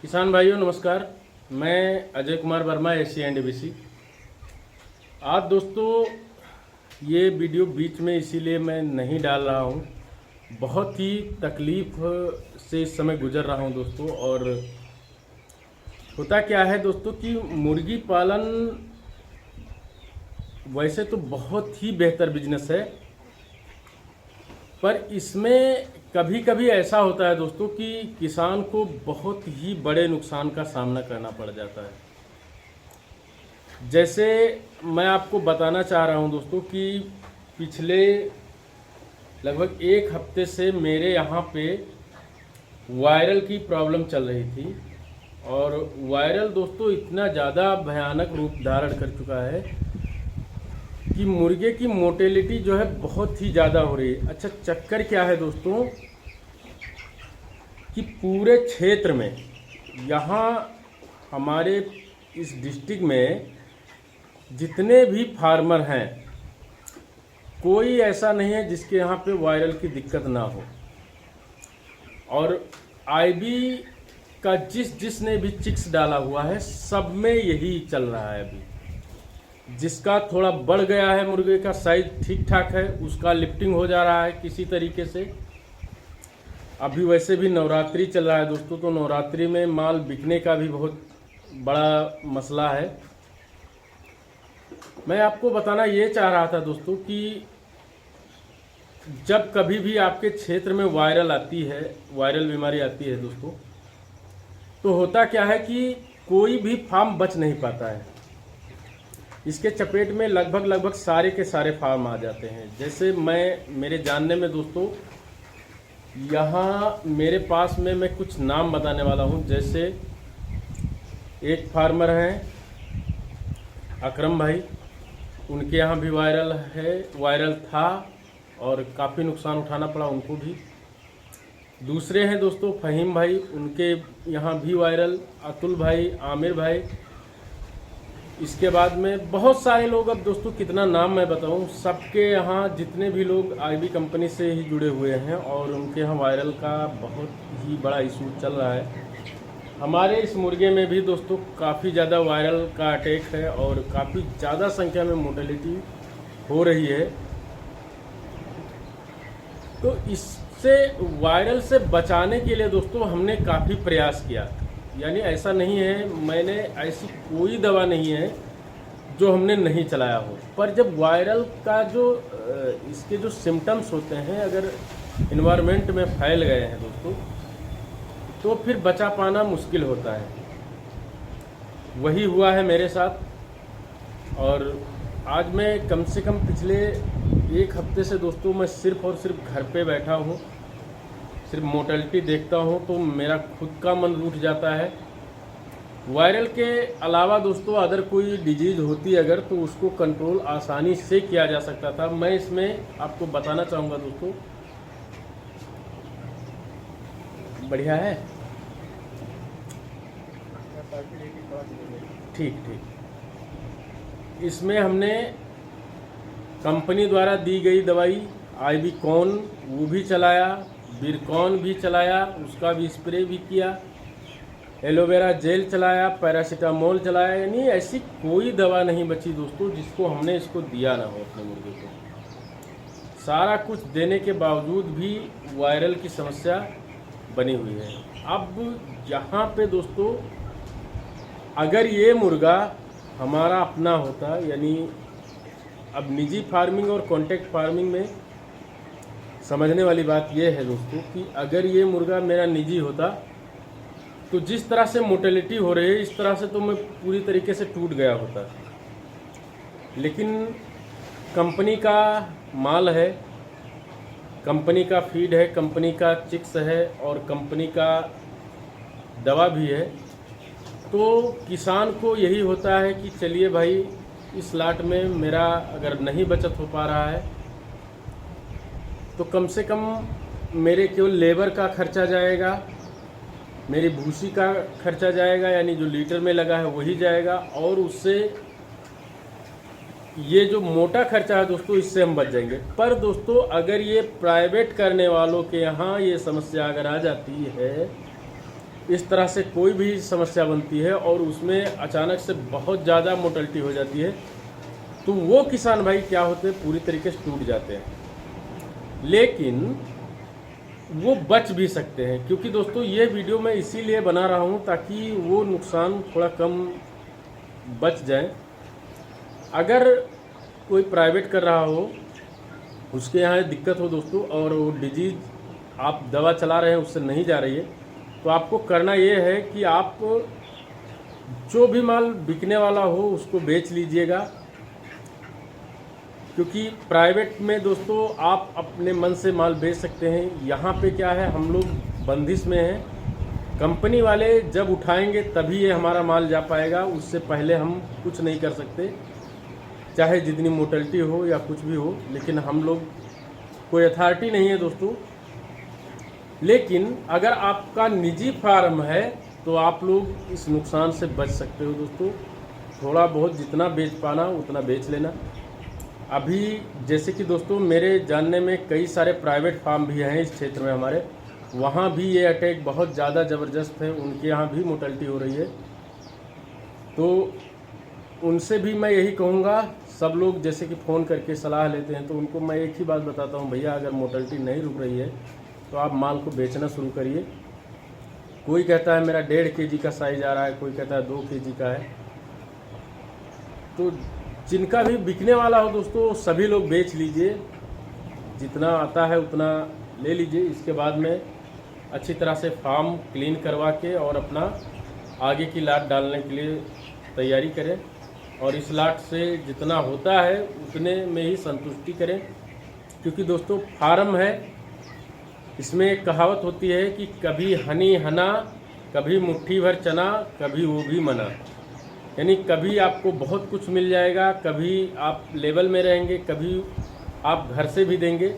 किसान भाइयों नमस्कार। मैं अजय कुमार वर्मा एसी आज दोस्तों ये वीडियो बीच में इसीलिए मैं नहीं डाल रहा हूँ। बहुत ही तकलीफ़ से इस समय गुजर रहा हूँ दोस्तों। और होता क्या है दोस्तों कि मुर्गी पालन वैसे तो बहुत ही बेहतर बिजनेस है, पर इसमें कभी कभी ऐसा होता है दोस्तों कि किसान को बहुत ही बड़े नुकसान का सामना करना पड़ जाता है। जैसे मैं आपको बताना चाह रहा हूं दोस्तों कि पिछले लगभग एक हफ्ते से मेरे यहाँ पे वायरल की प्रॉब्लम चल रही थी। और वायरल दोस्तों इतना ज़्यादा भयानक रूप धारण कर चुका है कि मुर्गे की मोर्टेलिटी जो है बहुत ही ज़्यादा हो रही है। अच्छा, चक्कर क्या है दोस्तों कि पूरे क्षेत्र में यहाँ हमारे इस डिस्ट्रिक्ट में जितने भी फार्मर हैं, कोई ऐसा नहीं है जिसके यहाँ पे वायरल की दिक्कत ना हो। और आईबी का जिसने भी चिक्स डाला हुआ है सब में यही चल रहा है। अभी जिसका थोड़ा बढ़ गया है, मुर्गे का साइज ठीक ठाक है, उसका लिफ्टिंग हो जा रहा है किसी तरीके से। अभी वैसे भी नवरात्रि चल रहा है दोस्तों, तो नवरात्रि में माल बिकने का भी बहुत बड़ा मसला है। मैं आपको बताना ये चाह रहा था दोस्तों कि जब कभी भी आपके क्षेत्र में वायरल आती है, वायरल बीमारी आती है दोस्तों, तो होता क्या है कि कोई भी फार्म बच नहीं पाता है। इसके चपेट में लगभग सारे के सारे फार्म आ जाते हैं। जैसे मेरे जानने में दोस्तों यहाँ मेरे पास में मैं कुछ नाम बताने वाला हूँ। जैसे एक फार्मर हैं अकरम भाई, उनके यहाँ भी वायरल था और काफ़ी नुकसान उठाना पड़ा उनको भी। दूसरे हैं दोस्तों फ़हीम भाई, उनके यहाँ भी वायरल, अतुल भाई, आमिर भाई। इसके बाद में बहुत सारे लोग, अब दोस्तों कितना नाम मैं बताऊं, सबके यहाँ जितने भी लोग आईबी कंपनी से ही जुड़े हुए हैं और उनके यहाँ वायरल का बहुत ही बड़ा इशू चल रहा है। हमारे इस मुर्गे में भी दोस्तों काफ़ी ज़्यादा वायरल का अटैक है और काफ़ी ज़्यादा संख्या में मोर्टेलिटी हो रही है। तो इससे वायरल से बचाने के लिए दोस्तों हमने काफ़ी प्रयास किया। यानी ऐसा नहीं है, मैंने ऐसी कोई दवा नहीं है जो हमने नहीं चलाया हो। पर जब वायरल का इसके जो सिम्टम्स होते हैं अगर इन्वायरमेंट में फैल गए हैं दोस्तों, तो फिर बचा पाना मुश्किल होता है। वही हुआ है मेरे साथ। और आज मैं कम से कम पिछले एक हफ्ते से दोस्तों मैं सिर्फ़ और सिर्फ घर पे बैठा हूँ, सिर्फ मोर्टेलिटी देखता हूँ तो मेरा खुद का मन रूठ जाता है। वायरल के अलावा दोस्तों अगर कोई डिजीज़ होती अगर, तो उसको कंट्रोल आसानी से किया जा सकता था। मैं इसमें आपको बताना चाहूँगा दोस्तों, बढ़िया है, ठीक। इसमें हमने कंपनी द्वारा दी गई दवाई आईबी कॉन वो भी चलाया, बिरकॉन भी चलाया, उसका भी स्प्रे भी किया, एलोवेरा जेल चलाया, पैरासीटामोल चलाया। यानी ऐसी कोई दवा नहीं बची दोस्तों जिसको हमने इसको दिया ना हो अपने मुर्गे को। सारा कुछ देने के बावजूद भी वायरल की समस्या बनी हुई है। अब यहाँ पे दोस्तों अगर ये मुर्गा हमारा अपना होता, यानी अब निजी फार्मिंग और कॉन्ट्रैक्ट फार्मिंग में समझने वाली बात यह है दोस्तों कि अगर ये मुर्गा मेरा निजी होता तो जिस तरह से मोर्टेलिटी हो रही है इस तरह से तो मैं पूरी तरीके से टूट गया होता। लेकिन कंपनी का माल है, कंपनी का फीड है, कंपनी का चिक्स है और कंपनी का दवा भी है, तो किसान को यही होता है कि चलिए भाई इस लाट में मेरा अगर नहीं बचत हो पा रहा है तो कम से कम मेरे केवल लेबर का खर्चा जाएगा, मेरी भूसी का खर्चा जाएगा, यानी जो लीटर में लगा है वही जाएगा, और उससे ये जो मोटा खर्चा है दोस्तों इससे हम बच जाएंगे। पर दोस्तों अगर ये प्राइवेट करने वालों के यहाँ ये समस्या अगर आ जाती है इस तरह से कोई भी समस्या बनती है और उसमें अचानक से बहुत ज़्यादा मोर्टेलिटी हो जाती है, तो वो किसान भाई क्या होते हैं, पूरी तरीके से टूट जाते हैं। लेकिन वो बच भी सकते हैं, क्योंकि दोस्तों ये वीडियो मैं इसीलिए बना रहा हूँ ताकि वो नुकसान थोड़ा कम बच जाए। अगर कोई प्राइवेट कर रहा हो, उसके यहाँ दिक्कत हो दोस्तों, और वो डिजीज़ आप दवा चला रहे हैं उससे नहीं जा रही है, तो आपको करना ये है कि आप जो भी माल बिकने वाला हो उसको बेच लीजिएगा। क्योंकि प्राइवेट में दोस्तों आप अपने मन से माल बेच सकते हैं। यहाँ पे क्या है, हम लोग बंदिश में हैं। कंपनी वाले जब उठाएंगे तभी ये हमारा माल जा पाएगा, उससे पहले हम कुछ नहीं कर सकते, चाहे जितनी मोर्टेलिटी हो या कुछ भी हो। लेकिन हम लोग कोई अथॉरिटी नहीं है दोस्तों। लेकिन अगर आपका निजी फार्म है तो आप लोग इस नुकसान से बच सकते हो दोस्तों। थोड़ा बहुत जितना बेच पाना उतना बेच लेना। अभी जैसे कि दोस्तों मेरे जानने में कई सारे प्राइवेट फार्म भी हैं इस क्षेत्र में हमारे, वहाँ भी ये अटैक बहुत ज़्यादा ज़बरदस्त है, उनके यहाँ भी मोर्टेलिटी हो रही है। तो उनसे भी मैं यही कहूँगा, सब लोग जैसे कि फ़ोन करके सलाह लेते हैं, तो उनको मैं एक ही बात बताता हूँ, भैया अगर मोर्टेलिटी नहीं रुक रही है तो आप माल को बेचना शुरू करिए। कोई कहता है मेरा 1.5 kg का साइज आ रहा है, कोई कहता है 2 kg का है। तो जिनका भी बिकने वाला हो दोस्तों सभी लोग बेच लीजिए, जितना आता है उतना ले लीजिए। इसके बाद में अच्छी तरह से फार्म क्लीन करवा के और अपना आगे की लाट डालने के लिए तैयारी करें, और इस लाट से जितना होता है उतने में ही संतुष्टि करें। क्योंकि दोस्तों फार्म है, इसमें एक कहावत होती है कि कभी हनी हना, कभी मुट्ठी भर चना, कभी वो भी मना। यानी कभी आपको बहुत कुछ मिल जाएगा, कभी आप लेवल में रहेंगे, कभी आप घर से भी देंगे।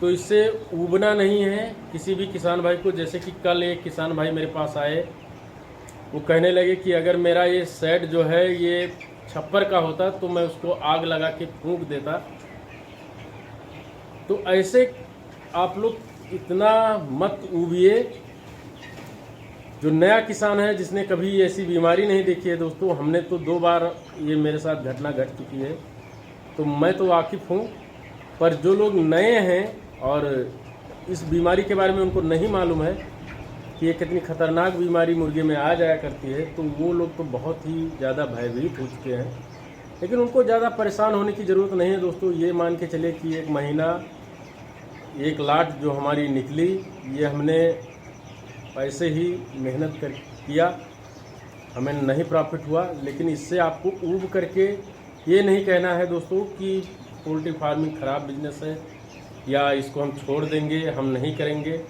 तो इससे ऊबना नहीं है किसी भी किसान भाई को। जैसे कि कल एक किसान भाई मेरे पास आए, वो कहने लगे कि अगर मेरा ये शेड जो है ये छप्पर का होता तो मैं उसको आग लगा के फूंक देता। तो ऐसे आप लोग इतना मत ऊबिए। जो नया किसान है जिसने कभी ऐसी बीमारी नहीं देखी है दोस्तों, हमने तो 2 बार ये मेरे साथ घटना घट चुकी है, तो मैं तो वाकिफ़ हूँ। पर जो लोग नए हैं और इस बीमारी के बारे में उनको नहीं मालूम है कि ये कितनी खतरनाक बीमारी मुर्गे में आ जाया करती है, तो वो लोग तो बहुत ही ज़्यादा भयभीत हो चुके हैं। लेकिन उनको ज़्यादा परेशान होने की ज़रूरत नहीं है दोस्तों। ये मान के चले कि 1 महीना 1 लाट जो हमारी निकली, ये हमने पैसे ही मेहनत कर किया, हमें नहीं प्रॉफिट हुआ। लेकिन इससे आपको ऊब करके ये नहीं कहना है दोस्तों कि पोल्ट्री फार्मिंग ख़राब बिजनेस है या इसको हम छोड़ देंगे, हम नहीं करेंगे।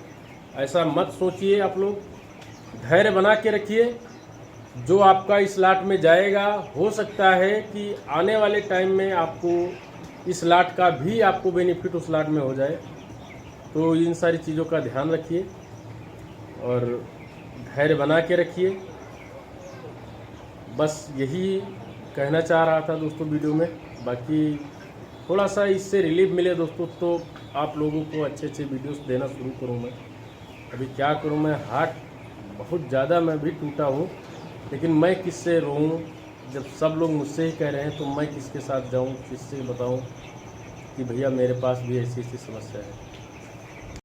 ऐसा मत सोचिए। आप लोग धैर्य बना के रखिए। जो आपका इस लाट में जाएगा, हो सकता है कि आने वाले टाइम में आपको इस लाट का भी आपको बेनिफिट उस लाट में हो जाए। तो इन सारी चीज़ों का ध्यान रखिए और धैर्य बना के रखिए। बस यही कहना चाह रहा था दोस्तों वीडियो में। बाकी थोड़ा सा इससे रिलीफ मिले दोस्तों तो आप लोगों को अच्छे अच्छे वीडियोस देना शुरू करूँ मैं। अभी क्या करूँ, मैं हार्ट बहुत ज़्यादा मैं भी टूटा हूँ, लेकिन मैं किससे रोऊँ जब सब लोग मुझसे ही कह रहे हैं, तो मैं किसके साथ जाऊँ, किससे बताऊँ कि भैया मेरे पास भी ऐसी ऐसी समस्या है।